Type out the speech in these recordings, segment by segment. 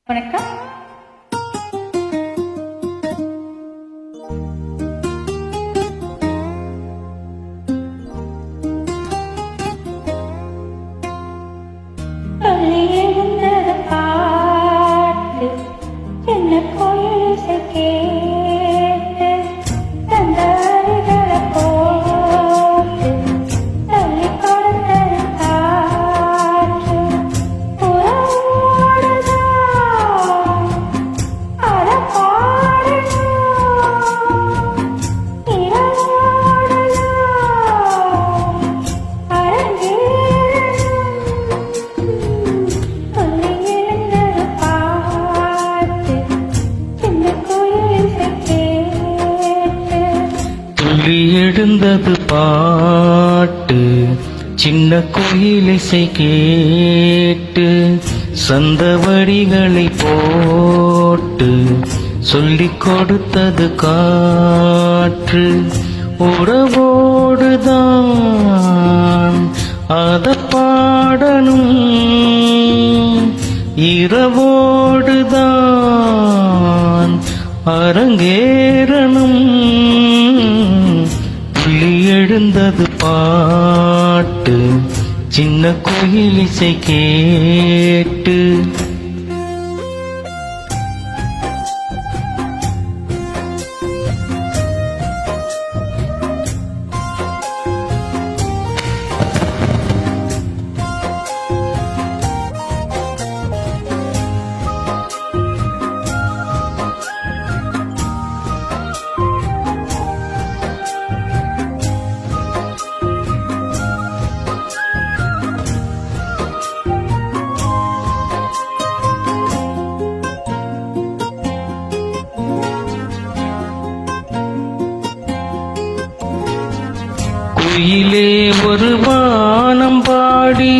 வணக்கம். பாட்டு என்ன கோயில் கேட்டு தந்தாரிகளை போட்டு தள்ளி கொடுத்தது காற்று புறோடுதான் அட பாடணும் இரவோடுதான் அரங்கேறணும் சொல்லி எழுந்தது பாட்டு சின்ன கோயில் கேட்டு துள்ளி எழுந்தது பாட்டு சின்ன கோயிலிசை கேட்டு சந்தவடிகளை போட்டு சொல்லிக் கொடுத்தது காற்று உறவோடுதான் அத பாடணும் இரவோடுதான் அரங்கேறணும் புள்ளி எழுந்தது பாட்டு சின்ன கோயிலிசை கேட்டு குயிலே ஒரு வானம் பாடி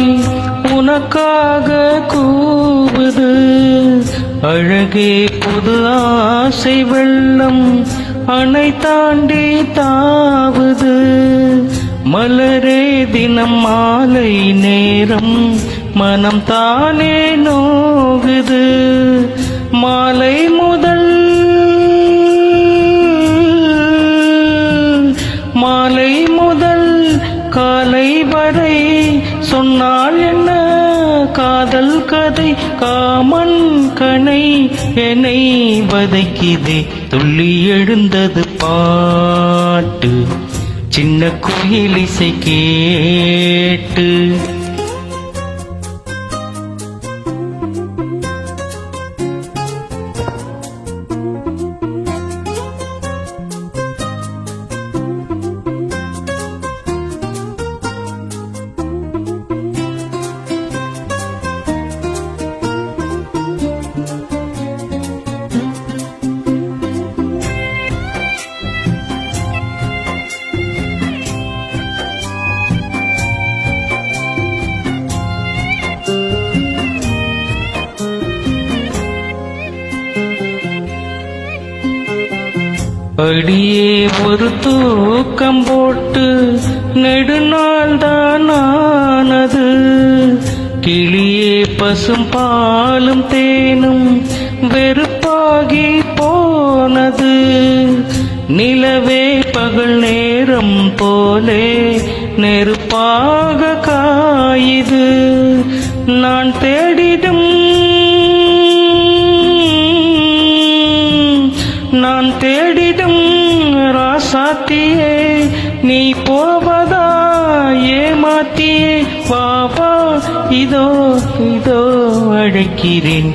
உனக்காக கூவுது அழகே புது ஆசை வெள்ளம் அணை தாண்டி தாவுது மலரே தினம் மாலை நேரம் மனம் தானே நோகுது மாலை முதல் காலை வரை சொன்னால் என்ன காதல் கதை காமன் கனை என்னை வதைக்குதே துள்ளி எழுந்தது பாட்டு சின்ன கோயிலிசை கேட்டு அடியே ஒரு தூக்கம் போட்டு நெடுநாள் தான் ஆனது கிளியே பசும் பாலும் தேனும் வெறுப்பாகி போனது நிலவே பகல் நேரம் போலே நெருப்பாக காயுது நான் தேடிடும் ராசாத்தியே நீ போவதா ஏமாத்தியே பாபா இதோ இதோ அழைக்கிறேன்